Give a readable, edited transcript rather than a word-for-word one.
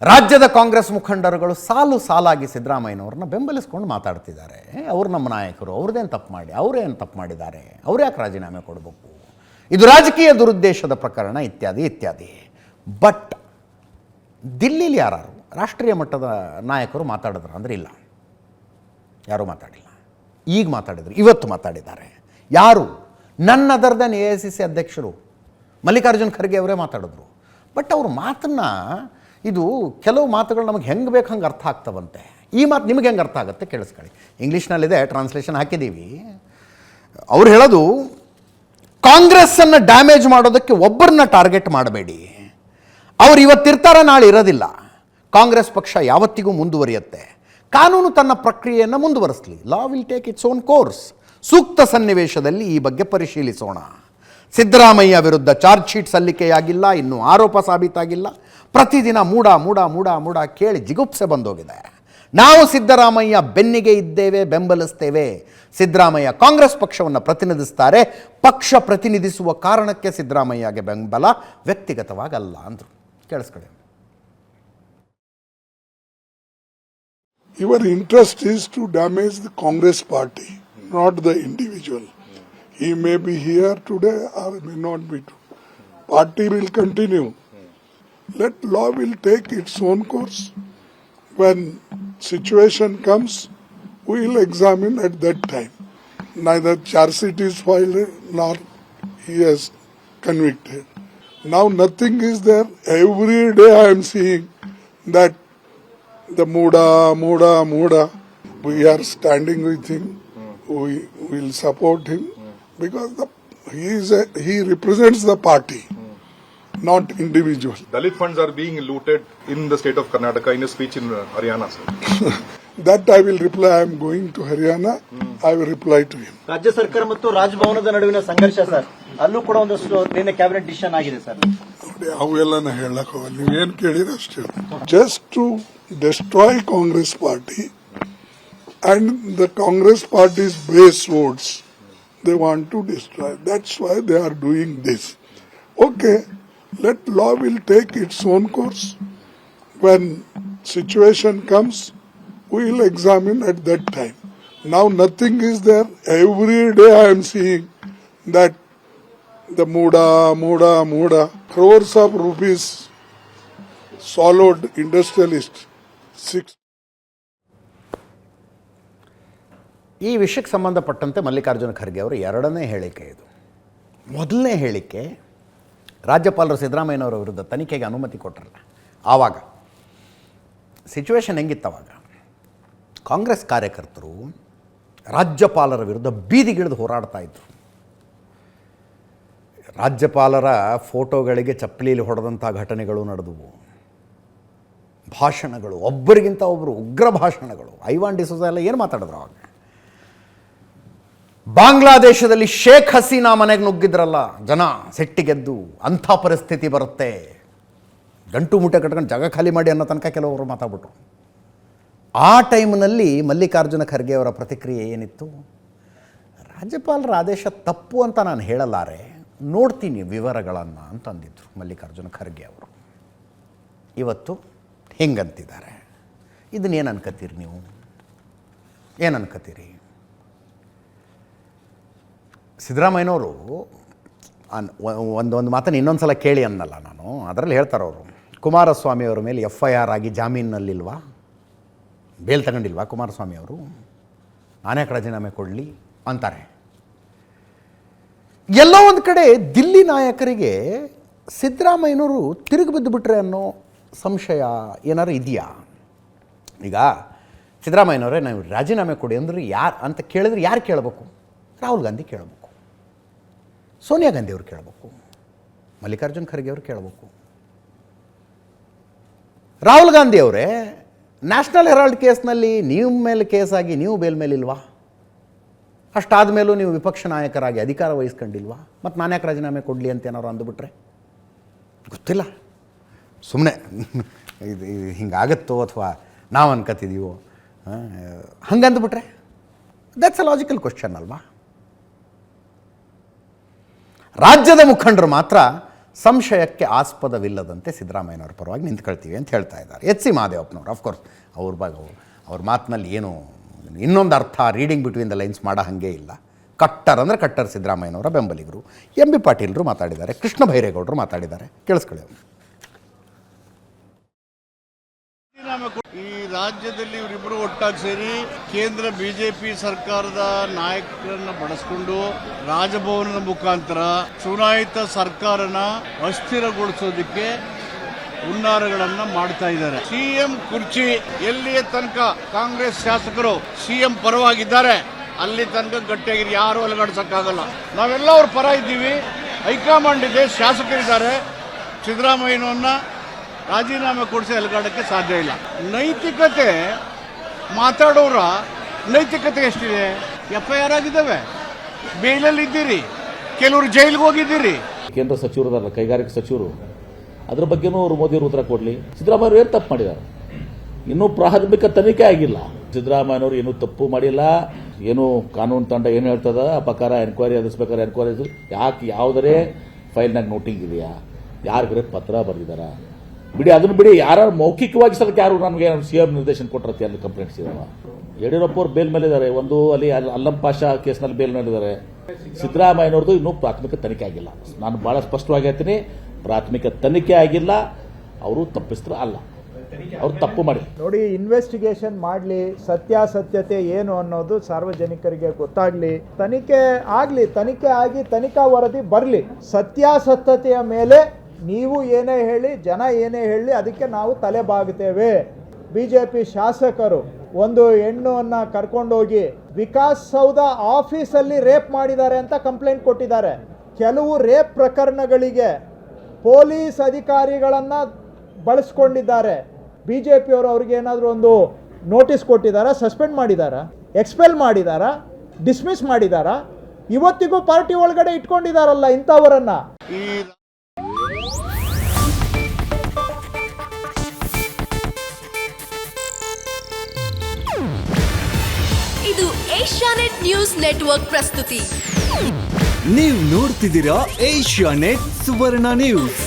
ರಾಜ್ಯದ ಕಾಂಗ್ರೆಸ್ ಮುಖಂಡರುಗಳು ಸಾಲಾಗಿ ಸಿದ್ದರಾಮಯ್ಯನವ್ರನ್ನ ಬೆಂಬಲಿಸ್ಕೊಂಡು ಮಾತಾಡ್ತಿದ್ದಾರೆ. ಅವರು ನಮ್ಮ ನಾಯಕರು, ಅವ್ರದ್ದೇನು ತಪ್ಪು ಅವರೇನು ತಪ್ಪು ಮಾಡಿದ್ದಾರೆ, ಅವ್ರು ಯಾಕೆ ರಾಜೀನಾಮೆ ಕೊಡಬೇಕು, ಇದು ರಾಜಕೀಯ ದುರುದ್ದೇಶದ ಪ್ರಕರಣ ಇತ್ಯಾದಿ ಇತ್ಯಾದಿ. ಬಟ್ ದಿಲ್ಲಿಲಿ ಯಾರು ರಾಷ್ಟ್ರೀಯ ಮಟ್ಟದ ನಾಯಕರು ಮಾತಾಡಿದ್ರು ಅಂದರೆ ಇಲ್ಲ, ಯಾರೂ ಮಾತಾಡಿಲ್ಲ. ಈಗ ಮಾತಾಡಿದ್ರು, ಇವತ್ತು ಮಾತಾಡಿದ್ದಾರೆ. ಯಾರು? ನನ್ ಅದರ್ ದೆನ್ AICC ಅಧ್ಯಕ್ಷರು ಮಲ್ಲಿಕಾರ್ಜುನ್ ಖರ್ಗೆ ಅವರೇ ಮಾತಾಡಿದ್ರು. ಬಟ್ ಅವ್ರ ಮಾತನ್ನು, ಇದು ಕೆಲವು ಮಾತುಗಳು ನಮಗೆ ಹೆಂಗೆ ಬೇಕು ಹಂಗೆ ಅರ್ಥ ಆಗ್ತವಂತೆ. ಈ ಮಾತು ನಿಮಗೆ ಹೆಂಗೆ ಅರ್ಥ ಆಗುತ್ತೆ ಕೇಳಿಸ್ಕೊಳ್ಳಿ. ಇಂಗ್ಲೀಷ್ನಲ್ಲಿದೆ, ಟ್ರಾನ್ಸ್ಲೇಷನ್ ಹಾಕಿದ್ದೀವಿ. ಅವ್ರು ಹೇಳೋದು, ಕಾಂಗ್ರೆಸ್ಸನ್ನು ಡ್ಯಾಮೇಜ್ ಮಾಡೋದಕ್ಕೆ ಒಬ್ಬರನ್ನ ಟಾರ್ಗೆಟ್ ಮಾಡಬೇಡಿ. ಅವ್ರು ಇವತ್ತಿರ್ತಾರ, ನಾಳೆ ಇರೋದಿಲ್ಲ. ಕಾಂಗ್ರೆಸ್ ಪಕ್ಷ ಯಾವತ್ತಿಗೂ ಮುಂದುವರಿಯುತ್ತೆ. ಕಾನೂನು ತನ್ನ ಪ್ರಕ್ರಿಯೆಯನ್ನು ಮುಂದುವರಿಸಲಿ. Law will take its own course. ಸೂಕ್ತ ಸನ್ನಿವೇಶದಲ್ಲಿ ಈ ಬಗ್ಗೆ ಪರಿಶೀಲಿಸೋಣ. ಸಿದ್ದರಾಮಯ್ಯ ವಿರುದ್ಧ ಚಾರ್ಜ್ ಶೀಟ್ ಸಲ್ಲಿಕೆಯಾಗಿಲ್ಲ, ಇನ್ನೂ ಆರೋಪ ಸಾಬೀತಾಗಿಲ್ಲ. ಪ್ರತಿದಿನ ಮೂಡ ಕೇಳಿ ಜಿಗುಪ್ಸೆ ಬಂದೋಗಿದೆ. ನಾವು ಸಿದ್ದರಾಮಯ್ಯ ಬೆನ್ನಿಗೆ ಇದ್ದೇವೆ, ಬೆಂಬಲಿಸ್ತೇವೆ. ಸಿದ್ದರಾಮಯ್ಯ ಕಾಂಗ್ರೆಸ್ ಪಕ್ಷವನ್ನು ಪ್ರತಿನಿಧಿಸ್ತಾರೆ. ಪಕ್ಷ ಪ್ರತಿನಿಧಿಸುವ ಕಾರಣಕ್ಕೆ ಸಿದ್ದರಾಮಯ್ಯಗೆ ಬೆಂಬಲ, ವ್ಯಕ್ತಿಗತವಾಗಲ್ಲ ಅಂದರು. ಕೇಳಿಸ್ಕೊಳ್ಳಿ. Your interest is to damage the Congress party, not the individual. He may be here today or may not be. Party will continue. Let law will take its own course. When situation comes, we will examine at that time. Neither charge sheet is filed nor he has convicted. Now nothing is there. Every day I am seeing that the Muda. We are standing with him. We will support him because he represents the party, not individual. Dalit funds are being looted in the state of Karnataka in a speech in Haryana, sir. That I will reply. I am going to Haryana. I will reply to him. ರಾಜ್ಯ ಸರ್ಕಾರ ಮತ್ತು ರಾಜಭವನದ ನಡುವಿನ ಸಂಘರ್ಷ sir, ಅಲ್ಲೂ ಕೂಡ ಒಂದಷ್ಟು ನಿನ್ನೆ ಕ್ಯಾಬಿನೆಟ್ ಡಿಸಿಷನ್ ಆಗಿದೆ ಸರ್. ಅವೆಲ್ಲ ಹೇಳಕ್ ಹೋಗಲ್ಲ, ನೀವೇನ್ ಕೇಳಿದ್ರೆ ಅಷ್ಟೇ. Just to destroy Congress party and the Congress party's base votes, they want to destroy. That's why they are doing this. Okay, let law will take its own course. When situation comes, we will examine at that time. Now nothing is there. Every day I am seeing that the Muda crores of rupees swallowed industrialists. ಈ ವಿಷಯಕ್ಕೆ ಸಂಬಂಧಪಟ್ಟಂತೆ ಮಲ್ಲಿಕಾರ್ಜುನ ಖರ್ಗೆ ಅವರು ಎರಡನೇ ಹೇಳಿಕೆ ಇದು. ಮೊದಲನೇ ಹೇಳಿಕೆ, ರಾಜ್ಯಪಾಲರು ಸಿದ್ದರಾಮಯ್ಯನವರ ವಿರುದ್ಧ ತನಿಖೆಗೆ ಅನುಮತಿ ಕೊಟ್ಟರಲ್ಲ, ಆವಾಗ ಸಿಚುವೇಶನ್ ಹೆಂಗಿತ್ತವಾಗ, ಕಾಂಗ್ರೆಸ್ ಕಾರ್ಯಕರ್ತರು ರಾಜ್ಯಪಾಲರ ವಿರುದ್ಧ ಬೀದಿಗಿಳಿದು ಹೋರಾಡ್ತಾ ಇದ್ರು. ರಾಜ್ಯಪಾಲರ ಫೋಟೋಗಳಿಗೆ ಚಪ್ಪಲಿಯಲ್ಲಿ ಹೊಡೆದಂಥ ಘಟನೆಗಳು ನಡೆದವು. ಭಾಷಣಗಳು, ಒಬ್ಬರಿಗಿಂತ ಒಬ್ಬರು ಉಗ್ರ ಭಾಷಣಗಳು. ಐವಾನ್ ಡಿಸೋಜ ಎಲ್ಲ ಏನು ಮಾತಾಡಿದ್ರು ಅವಾಗ? ಬಾಂಗ್ಲಾದೇಶದಲ್ಲಿ ಶೇಖ್ ಹಸೀನಾ ಮನೆಗೆ ನುಗ್ಗಿದ್ರಲ್ಲ ಜನ ಸಿಟ್ಟಿಗೆದ್ದು, ಅಂಥ ಪರಿಸ್ಥಿತಿ ಬರುತ್ತೆ, ಗಂಟು ಮೂಟೆ ಕಟ್ಕೊಂಡು ಜಾಗ ಖಾಲಿ ಮಾಡಿ ಅನ್ನೋ ತನಕ ಕೆಲವರು ಮಾತಾಡ್ಬಿಟ್ರು. ಆ ಟೈಮ್ನಲ್ಲಿ ಮಲ್ಲಿಕಾರ್ಜುನ ಖರ್ಗೆ ಅವರ ಪ್ರತಿಕ್ರಿಯೆ ಏನಿತ್ತು? ರಾಜ್ಯಪಾಲರ ಆದೇಶ ತಪ್ಪು ಅಂತ ನಾನು ಹೇಳಲಾರೆ, ನೋಡ್ತೀನಿ ವಿವರಗಳನ್ನು ಅಂತಂದಿದ್ರು ಮಲ್ಲಿಕಾರ್ಜುನ ಖರ್ಗೆ ಅವರು. ಇವತ್ತು ಹೆಂಗಂತಿದ್ದಾರೆ? ಇದನ್ನೇನು ಅನ್ಕೋತೀರಿ ನೀವು? ಏನು ಅನ್ಕೋತೀರಿ? ಸಿದ್ದರಾಮಯ್ಯನವರು ಒಂದು ಮಾತನ್ನು ಇನ್ನೊಂದು ಸಲ ಕೇಳಿ ಅನ್ನಲ್ಲ ನಾನು, ಅದರಲ್ಲಿ ಹೇಳ್ತಾರವರು, ಕುಮಾರಸ್ವಾಮಿ ಅವರ ಮೇಲೆ FIR ಆಗಿ ಜಾಮೀನಲ್ಲಿಲ್ವಾ, ಬೇಲ್ ತಗೊಂಡಿಲ್ವಾ ಕುಮಾರಸ್ವಾಮಿ ಅವರು, ನಾನೇ ರಾಜೀನಾಮೆ ಕೊಡಲಿ ಅಂತಾರೆ. ಎಲ್ಲೋ ಒಂದು ಕಡೆ ದಿಲ್ಲಿ ನಾಯಕರಿಗೆ ಸಿದ್ದರಾಮಯ್ಯನವರು ತಿರುಗಿ ಬಿದ್ದುಬಿಟ್ರೆ ಅನ್ನೋ ಸಂಶಯ ಏನಾರು ಇದೆಯಾ? ಈಗ ಸಿದ್ದರಾಮಯ್ಯನವರೇ ನಾವು ರಾಜೀನಾಮೆ ಕೊಡಿ ಅಂದ್ರೆ ಯಾರು ಅಂತ ಕೇಳಿದ್ರೆ ಯಾರು ಕೇಳಬೇಕು? ರಾಹುಲ್ ಗಾಂಧಿ ಕೇಳಬೇಕು, ಸೋನಿಯಾ ಗಾಂಧಿ ಅವರು ಕೇಳಬೇಕು, ಮಲ್ಲಿಕಾರ್ಜುನ್ ಖರ್ಗೆ ಅವರು ಕೇಳಬೇಕು. ರಾಹುಲ್ ಗಾಂಧಿ ಅವರೇ ನ್ಯಾಷನಲ್ ಹೆರಾಲ್ಡ್ ಕೇಸ್ನಲ್ಲಿ ನಿಮ್ಮ ಮೇಲೆ ಕೇಸಾಗಿ ನೀವು ಬೇಲ್ ಮೇಲಿಲ್ವಾ? ಅಷ್ಟಾದ ಮೇಲೂ ನೀವು ವಿಪಕ್ಷ ನಾಯಕರಾಗಿ ಅಧಿಕಾರ ವಹಿಸ್ಕೊಂಡಿಲ್ವಾ? ಮತ್ತು ನಾನು ಯಾಕೆ ರಾಜೀನಾಮೆ ಕೊಡಲಿ ಅಂತ ಏನಾದ್ರು ಅಂದುಬಿಟ್ರೆ? ಗೊತ್ತಿಲ್ಲ, ಸುಮ್ಮನೆ ಇದು ಹಿಂಗಾಗತ್ತೋ ಅಥವಾ ನಾವು ಅನ್ಕೋತಿದ್ದೀವೋ ಹಂಗಂದುಬಿಟ್ರೆ ದಟ್ಸ್ ಅ ಲಾಜಿಕಲ್ ಕ್ವಶನ್ ಅಲ್ವಾ? ರಾಜ್ಯದ ಮುಖಂಡರು ಮಾತ್ರ ಸಂಶಯಕ್ಕೆ ಆಸ್ಪದವಿಲ್ಲದಂತೆ ಸಿದ್ದರಾಮಯ್ಯನವ್ರ ಪರವಾಗಿ ನಿಂತ್ಕೊಳ್ತೀವಿ ಅಂತ ಹೇಳ್ತಾ ಇದ್ದಾರೆ. ಎಚ್ ಸಿ ಮಹದೇವಪ್ಪನವರು ಅಫ್ಕೋರ್ಸ್ ಅವ್ರ ಮಾತಿನಲ್ಲಿ ಏನು ಇನ್ನೊಂದು ಅರ್ಥ ರೀಡಿಂಗ್ ಬಿಟ್ವೀನ್ ದ ಲೈನ್ಸ್ ಮಾಡೋ ಹಾಗೆ ಇಲ್ಲ. ಕಟ್ಟರ್ ಅಂದರೆ ಕಟ್ಟರ್ ಸಿದ್ದರಾಮಯ್ಯನವರ ಬೆಂಬಲಿಗರು. ಎಂ ಬಿ ಪಾಟೀಲರು ಮಾತಾಡಿದ್ದಾರೆ, ಕೃಷ್ಣ ಬೈರೇಗೌಡರು ಮಾತಾಡಿದ್ದಾರೆ. ಕೇಳಿಸ್ಕೊಳ್ಳಿ. ಈ ರಾಜ್ಯದಲ್ಲಿ ಇವರಿಬ್ಬರು ಒಟ್ಟಾಗಿ ಸೇರಿ ಕೇಂದ್ರ ಬಿಜೆಪಿ ಸರ್ಕಾರದ ನಾಯಕರನ್ನ ಬಳಸಿಕೊಂಡು ರಾಜಭವನದ ಮುಖಾಂತರ ಚುನಾಯಿತ ಸರ್ಕಾರನ ಅಸ್ಥಿರಗೊಳಿಸೋದಕ್ಕೆ ಹುನ್ನಾರಗಳನ್ನ ಮಾಡ್ತಾ ಇದ್ದಾರೆ. ಸಿಎಂ ಕುರ್ಚಿ ಎಲ್ಲಿಯ ತನಕ ಕಾಂಗ್ರೆಸ್ ಶಾಸಕರು ಸಿಎಂ ಪರವಾಗಿದ್ದಾರೆ ಅಲ್ಲಿ ತನಕ ಗಟ್ಟಿಯಾಗಿರಿ, ಯಾರು ಅಲುಗಾಡ್ಸಕ್ಕಾಗಲ್ಲ. ನಾವೆಲ್ಲ ಅವ್ರ ಪರ ಇದ್ದೀವಿ. ಹೈಕಮಾಂಡ್ ಇದೆ, ಶಾಸಕರಿದ್ದಾರೆ. ಸಿದ್ದರಾಮಯ್ಯನವನ್ನ ರಾಜೀನಾಮೆ ಕೊಡಿಸಿ ಅಲುಗಾಡಕ್ಕೆ ಸಾಧ್ಯ ಇಲ್ಲ. ನೈತಿಕತೆ ಮಾತಾಡೋರ ನೈತಿಕತೆ ಎಷ್ಟಿದೆ? FIR ಆಗಿದ್ದಾವೆ, ಬೇಲಲ್ಲಿ ಇದ್ದೀರಿ, ಕೆಲವರು ಜೈಲಿಗೆ ಹೋಗಿದ್ದೀರಿ. ಕೇಂದ್ರ ಸಚಿವರದಲ್ಲ, ಕೈಗಾರಿಕಾ ಸಚಿವರು, ಅದ್ರ ಬಗ್ಗೆನೂ ಅವರು ಮೋದಿಯವರು ಉತ್ತರ ಕೊಡಲಿ. ಸಿದ್ದರಾಮಯ್ಯವರು ಏನು ತಪ್ಪು ಮಾಡಿದ್ದಾರೆ? ಇನ್ನೂ ಪ್ರಾಥಮಿಕ ತನಿಖೆ ಆಗಿಲ್ಲ. ಸಿದ್ದರಾಮಯ್ಯನವರು ಏನೂ ತಪ್ಪು ಮಾಡಿಲ್ಲ. ಏನು ಕಾನೂನು ತಂಡ ಏನು ಹೇಳ್ತದ ಆ ಪ್ರಕಾರ ಎನ್ಕ್ವೈರಿ ಎದುರಿಸಬೇಕಾದ್ರೆ ಎನ್ಕ್ವೈರಿ ಯಾಕೆ ಯಾವುದರೇ ಫೈಲ್ನಾಗ ನೋಟಿಂಗ್ ಇದೆಯಾ, ಯಾರಿಗಾರೆ ಪತ್ರ ಬರೆದಿದ್ದಾರ ಬಿಡಿ, ಅದನ್ನು ಬಿಡಿ. ಯಾರು ಮೌಖಿಕವಾಗಿ ಸಲಕ್ಕೆ ಯಾರು ನಮಗೆ ಸಿಎಂ ನಿರ್ದೇಶನ ಕೊಟ್ಟರತ್ತೆ ಅಲ್ಲಿ ಕಂಪ್ಲೇಂಟ್ಸ್ ಇದಾವ. ಯಡಿಯೂರಪ್ಪ ಅವರು ಬೇಲ್ ಮೇಲೆ ಇದ್ದಾರೆ, ಒಂದು ಅಲ್ಲಿ ಅಲ್ಲಂ ಪಾಷಾ ಕೇಸ್ನಲ್ಲಿ ಬೇಲ್ ಮೇಲಿದ್ದಾರೆ. ಸಿದ್ದರಾಮಯ್ಯನವ್ರದ್ದು ಇನ್ನೂ ಪ್ರಾಥಮಿಕ ತನಿಖೆ ಆಗಿಲ್ಲ. ನಾನು ಬಹಳ ಸ್ಪಷ್ಟವಾಗಿ ಹೇಳ್ತೀನಿ, ಪ್ರಾಥಮಿಕ ತನಿಖೆ ಆಗಿಲ್ಲ. ಅವರು ತಪ್ಪಿಸ್ತಾರೆ ಅಲ್ಲ, ಅವ್ರು ತಪ್ಪು ಮಾಡಿ ನೋಡಿ, ಇನ್ವೆಸ್ಟಿಗೇಷನ್ ಮಾಡಲಿ, ಸತ್ಯಾಸತ್ಯತೆ ಏನು ಅನ್ನೋದು ಸಾರ್ವಜನಿಕರಿಗೆ ಗೊತ್ತಾಗ್ಲಿ, ತನಿಖೆ ಆಗಲಿ, ತನಿಖೆ ಆಗಿ ತನಿಖಾ ವರದಿ ಬರಲಿ. ಸತ್ಯಾಸತ್ಯತೆಯ ಮೇಲೆ ನೀವು ಏನೇ ಹೇಳಿ, ಜನ ಏನೇ ಹೇಳಿ, ಅದಕ್ಕೆ ನಾವು ತಲೆ ಬಾಗುತ್ತೇವೆ. ಬಿಜೆಪಿ ಶಾಸಕರು ಒಂದು ಹೆಣ್ಣನ್ನು ಕರ್ಕೊಂಡೋಗಿ ವಿಕಾಸ್ ಸೌಧ ಆಫೀಸಲ್ಲಿ ರೇಪ್ ಮಾಡಿದ್ದಾರೆ ಅಂತ ಕಂಪ್ಲೇಂಟ್ ಕೊಟ್ಟಿದ್ದಾರೆ. ಕೆಲವು ರೇಪ್ ಪ್ರಕರಣಗಳಿಗೆ ಪೊಲೀಸ್ ಅಧಿಕಾರಿಗಳನ್ನು ಬಳಸ್ಕೊಂಡಿದ್ದಾರೆ. ಬಿಜೆಪಿಯವರು ಅವ್ರಿಗೆ ಏನಾದರೂ ಒಂದು ನೋಟಿಸ್ ಕೊಟ್ಟಿದ್ದಾರಾ, ಸಸ್ಪೆಂಡ್ ಮಾಡಿದಾರಾ, ಎಕ್ಸ್ಪೆಲ್ ಮಾಡಿದಾರಾ, ಡಿಸ್ಮಿಸ್ ಮಾಡಿದಾರಾ? ಇವತ್ತಿಗೂ ಪಾರ್ಟಿ ಒಳಗಡೆ ಇಟ್ಕೊಂಡಿದ್ದಾರಲ್ಲ ಇಂಥವರನ್ನ. ಇದು ಏಷ್ಯಾನೆಟ್ ನ್ಯೂಸ್ ನೆಟ್ವರ್ಕ್ ಪ್ರಸ್ತುತಿ. ನೀವು ನೋಡ್ತಿದ್ದೀರಾ ಏಷ್ಯಾನೆಟ್ ಸುವರ್ಣ ನ್ಯೂಸ್.